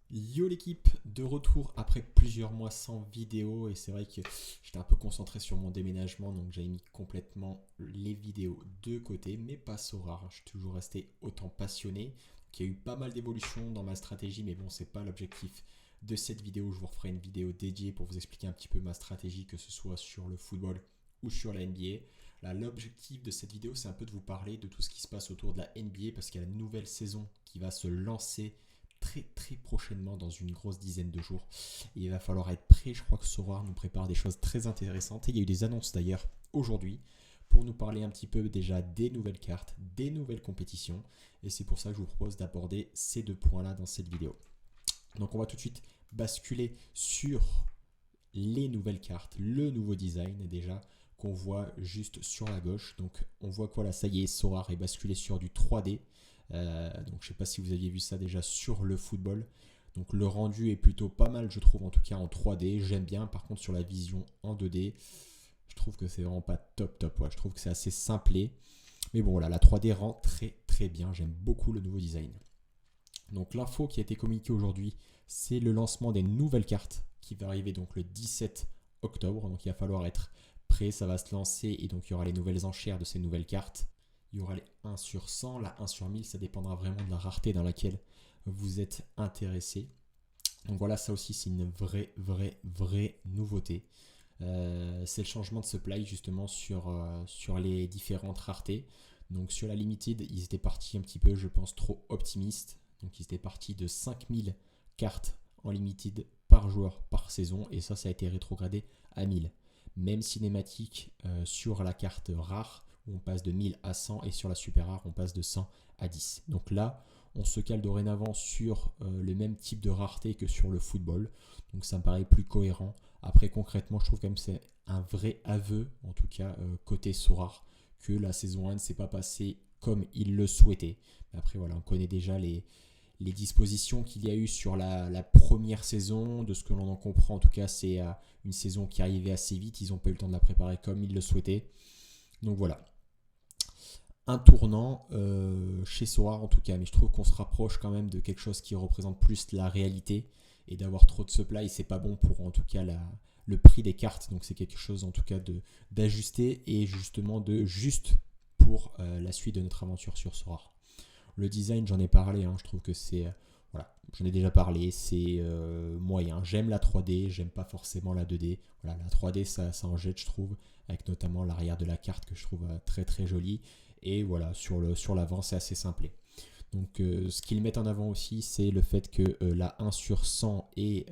Yo l'équipe, de retour après plusieurs mois sans vidéo et c'est vrai que j'étais un peu concentré sur mon déménagement donc j'avais mis complètement les vidéos de côté mais pas so rare, je suis toujours resté autant passionné. Donc, il y a eu pas mal d'évolutions dans ma stratégie mais bon c'est pas l'objectif de cette vidéo, je vous referai une vidéo dédiée pour vous expliquer un petit peu ma stratégie que ce soit sur le football ou sur la NBA. Là, l'objectif de cette vidéo c'est un peu de vous parler de tout ce qui se passe autour de la NBA parce qu'il y a la nouvelle saison qui va se lancer très prochainement dans une grosse dizaine de jours. Et il va falloir être prêt, je crois que Sorare nous prépare des choses très intéressantes. Et il y a eu des annonces d'ailleurs aujourd'hui pour nous parler un petit peu déjà des nouvelles cartes, des nouvelles compétitions. Et c'est pour ça que je vous propose d'aborder ces deux points-là dans cette vidéo. Donc on va tout de suite basculer sur les nouvelles cartes, le nouveau design déjà qu'on voit juste sur la gauche. Donc on voit quoi là, ça y est, Sorare est basculé sur du 3D. Donc je sais pas si vous aviez vu ça déjà sur le football. Donc le rendu est plutôt pas mal, je trouve, en tout cas en 3D. J'aime bien. Par contre sur la vision en 2D, je trouve que c'est vraiment pas top. Ouais, je trouve que c'est assez simplé. Mais bon voilà, la 3D rend très bien. J'aime beaucoup le nouveau design. Donc l'info qui a été communiquée aujourd'hui, c'est le lancement des nouvelles cartes qui va arriver donc le 17 octobre. Donc il va falloir être prêt, ça va se lancer et donc il y aura les nouvelles enchères de ces nouvelles cartes. Il y aura les 1 sur 100, la 1 sur 1000, ça dépendra vraiment de la rareté dans laquelle vous êtes intéressé. Donc voilà, ça aussi c'est une vraie nouveauté. C'est le changement de supply justement sur les différentes raretés. Donc sur la limited, ils étaient partis un petit peu, je pense, trop optimistes. Donc ils étaient partis de 5000 cartes en limited par joueur par saison et ça a été rétrogradé à 1000. Même cinématique sur la carte rare où on passe de 1000 à 100 et sur la super rare on passe de 100 à 10. Donc là on se cale dorénavant sur le même type de rareté que sur le football. Donc ça me paraît plus cohérent. Après concrètement je trouve quand même que c'est un vrai aveu, en tout cas côté Sorare, que la saison 1 ne s'est pas passée comme il le souhaitait. Après voilà, on connaît déjà les dispositions qu'il y a eu sur la première saison. De ce que l'on en comprend en tout cas c'est une saison qui arrivait assez vite. Ils n'ont pas eu le temps de la préparer comme ils le souhaitaient. Donc voilà, un tournant chez Sorare en tout cas, mais je trouve qu'on se rapproche quand même de quelque chose qui représente plus la réalité et d'avoir trop de supply c'est pas bon pour en tout cas le prix des cartes, donc c'est quelque chose en tout cas d'ajuster et justement de juste pour la suite de notre aventure sur Sorare. Le design j'en ai parlé, hein, je trouve que c'est voilà, j'en ai déjà parlé, c'est moyen. J'aime la 3D, j'aime pas forcément la 2D. Voilà, la 3D ça en jette je trouve, avec notamment l'arrière de la carte que je trouve très jolie. Et voilà, sur l'avant, c'est assez simplé. Donc, ce qu'ils mettent en avant aussi, c'est le fait que la 1 sur 100 et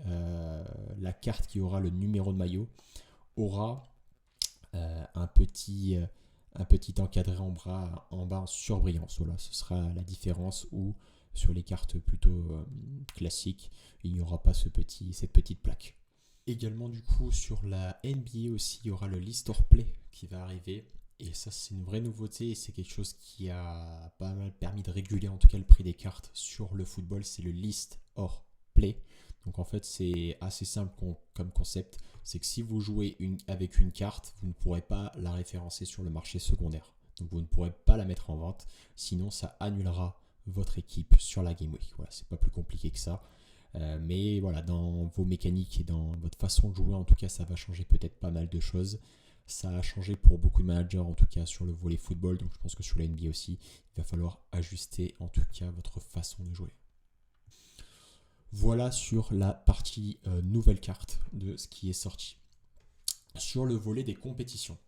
la carte qui aura le numéro de maillot aura un petit encadré en bas en surbrillance. Voilà, ce sera la différence où sur les cartes plutôt classiques, il n'y aura pas cette petite plaque. Également, du coup, sur la NBA aussi, il y aura le List or Play qui va arriver. Et ça, c'est une vraie nouveauté et c'est quelque chose qui a pas mal permis de réguler en tout cas le prix des cartes sur le football. C'est le list or play. Donc en fait, c'est assez simple comme concept. C'est que si vous jouez avec une carte, vous ne pourrez pas la référencer sur le marché secondaire. Donc vous ne pourrez pas la mettre en vente. Sinon, ça annulera votre équipe sur la Game Week. Voilà, c'est pas plus compliqué que ça. Mais voilà, dans vos mécaniques et dans votre façon de jouer, en tout cas, ça va changer peut-être pas mal de choses. Ça a changé pour beaucoup de managers, en tout cas sur le volley football. Donc je pense que sur la NBA aussi, il va falloir ajuster en tout cas votre façon de jouer. Voilà sur la partie nouvelle carte de ce qui est sorti. Sur le volet des compétitions.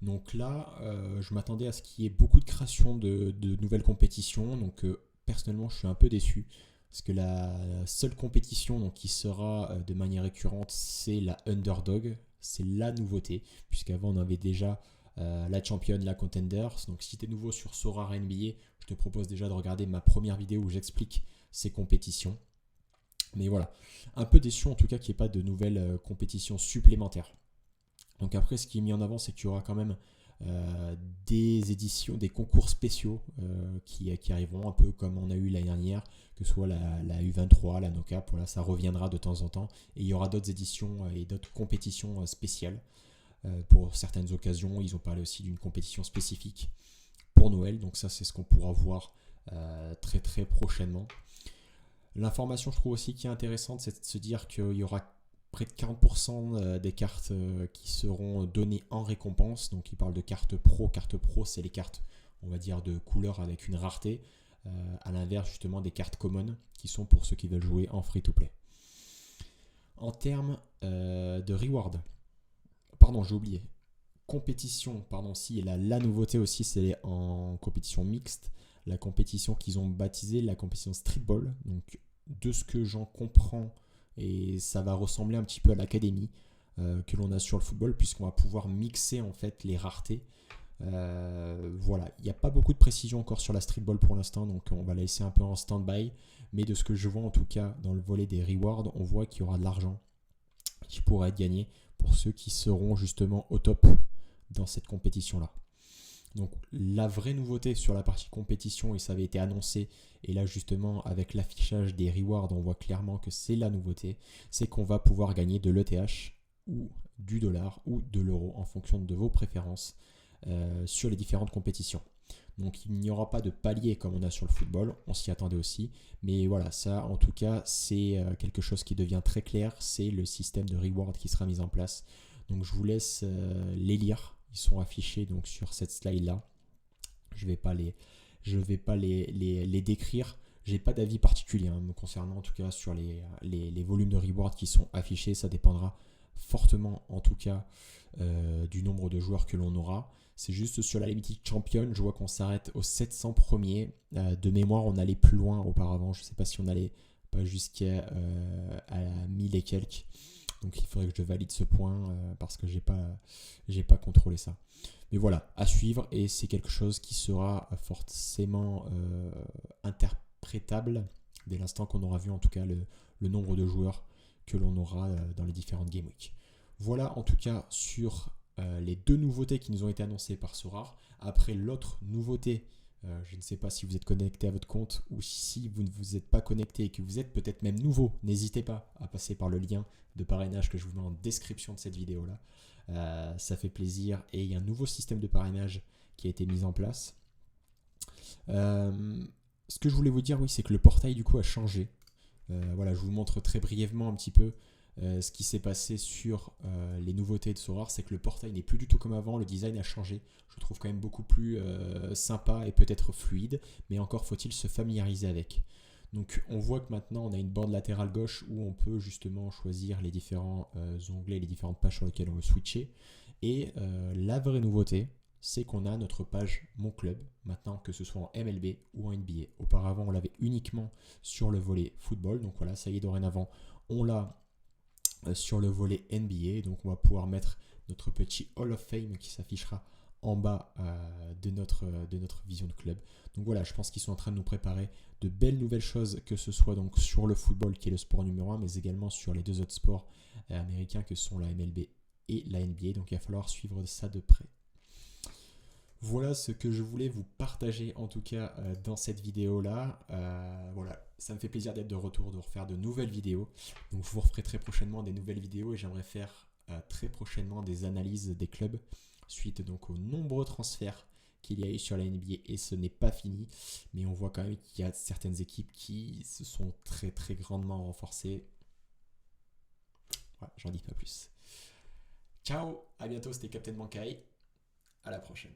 Donc là, je m'attendais à ce qu'il y ait beaucoup de création de nouvelles compétitions. Donc personnellement, je suis un peu déçu. Parce que la seule compétition donc, qui sera de manière récurrente, c'est la Underdog. C'est la nouveauté, puisqu'avant on avait déjà la Champion, la Contenders. Donc si tu es nouveau sur Sorare NBA, je te propose déjà de regarder ma première vidéo où j'explique ces compétitions. Mais voilà, un peu déçu en tout cas qu'il n'y ait pas de nouvelles compétitions supplémentaires. Donc après, ce qui est mis en avant, c'est qu'il y aura quand même des éditions, des concours spéciaux qui arriveront un peu comme on a eu l'année dernière, que ce soit la U23, la NoCap, voilà, ça reviendra de temps en temps. Et il y aura d'autres éditions et d'autres compétitions spéciales pour certaines occasions. Ils ont parlé aussi d'une compétition spécifique pour Noël, donc ça c'est ce qu'on pourra voir très prochainement. L'information, je trouve aussi qui est intéressante, c'est de se dire qu'il y aura près de 40% des cartes qui seront données en récompense. Donc il parle de cartes pro. Cartes pro, c'est les cartes, on va dire, de couleur avec une rareté. À l'inverse justement des cartes common qui sont pour ceux qui veulent jouer en free-to-play. En termes de reward, pardon, j'ai oublié. Compétition, pardon, si, la nouveauté aussi, c'est en compétition mixte. La compétition qu'ils ont baptisée la compétition streetball. Donc, de ce que j'en comprends, et ça va ressembler un petit peu à l'académie que l'on a sur le football, puisqu'on va pouvoir mixer en fait les raretés. Voilà, il n'y a pas beaucoup de précision encore sur la streetball pour l'instant, donc on va la laisser un peu en stand-by. Mais de ce que je vois en tout cas dans le volet des rewards, on voit qu'il y aura de l'argent qui pourra être gagné pour ceux qui seront justement au top dans cette compétition-là. Donc la vraie nouveauté sur la partie compétition, et ça avait été annoncé, et là justement avec l'affichage des rewards, on voit clairement que c'est la nouveauté, c'est qu'on va pouvoir gagner de l'ETH ou du dollar ou de l'euro en fonction de vos préférences sur les différentes compétitions. Donc il n'y aura pas de palier comme on a sur le football, on s'y attendait aussi, mais voilà, ça en tout cas c'est quelque chose qui devient très clair, c'est le système de reward qui sera mis en place. Donc je vous laisse les lire, ils sont affichés donc sur cette slide là. Je vais pas les décrire. J'ai pas d'avis particulier me concernant en tout cas sur les volumes de reward qui sont affichés. Ça dépendra fortement en tout cas du nombre de joueurs que l'on aura. C'est juste sur la Limited Champion, je vois qu'on s'arrête aux 700 premiers. De mémoire, on allait plus loin auparavant. Je ne sais pas si on allait pas jusqu'à 1000 et quelques. Donc il faudrait que je valide ce point parce que j'ai pas contrôlé ça. Mais voilà, à suivre, et c'est quelque chose qui sera forcément interprétable dès l'instant qu'on aura vu en tout cas le nombre de joueurs que l'on aura dans les différentes Game Week. Voilà en tout cas sur les deux nouveautés qui nous ont été annoncées par Sorare. Après l'autre nouveauté, je ne sais pas si vous êtes connecté à votre compte ou si vous ne vous êtes pas connecté et que vous êtes peut-être même nouveau, n'hésitez pas à passer par le lien de parrainage que je vous mets en description de cette vidéo là. Ça fait plaisir, et il y a un nouveau système de parrainage qui a été mis en place. Ce que je voulais vous dire, oui, c'est que le portail du coup a changé. Voilà, je vous montre très brièvement un petit peu ce qui s'est passé sur les nouveautés de Sorare. C'est que le portail n'est plus du tout comme avant, le design a changé. Je le trouve quand même beaucoup plus sympa et peut-être fluide, mais encore faut-il se familiariser avec. Donc on voit que maintenant on a une bande latérale gauche où on peut justement choisir les différents onglets, les différentes pages sur lesquelles on veut switcher. Et la vraie nouveauté, c'est qu'on a notre page Mon Club, maintenant, que ce soit en MLB ou en NBA. Auparavant, on l'avait uniquement sur le volet football. Donc voilà, ça y est, dorénavant, on l'a sur le volet NBA. Donc on va pouvoir mettre notre petit Hall of Fame qui s'affichera en bas de notre vision de club. Donc voilà, je pense qu'ils sont en train de nous préparer de belles nouvelles choses, que ce soit donc sur le football qui est le sport numéro 1, mais également sur les deux autres sports américains que sont la MLB et la NBA. Donc il va falloir suivre ça de près. Voilà ce que je voulais vous partager en tout cas dans cette vidéo là. Voilà, ça me fait plaisir d'être de retour, de refaire de nouvelles vidéos. Donc je vous referai très prochainement des nouvelles vidéos, et j'aimerais faire très prochainement des analyses des clubs suite donc aux nombreux transferts qu'il y a eu sur la NBA, et ce n'est pas fini, mais on voit quand même qu'il y a certaines équipes qui se sont très très grandement renforcées. Voilà, j'en dis pas plus. Ciao, à bientôt, c'était Captain Mankai, à la prochaine.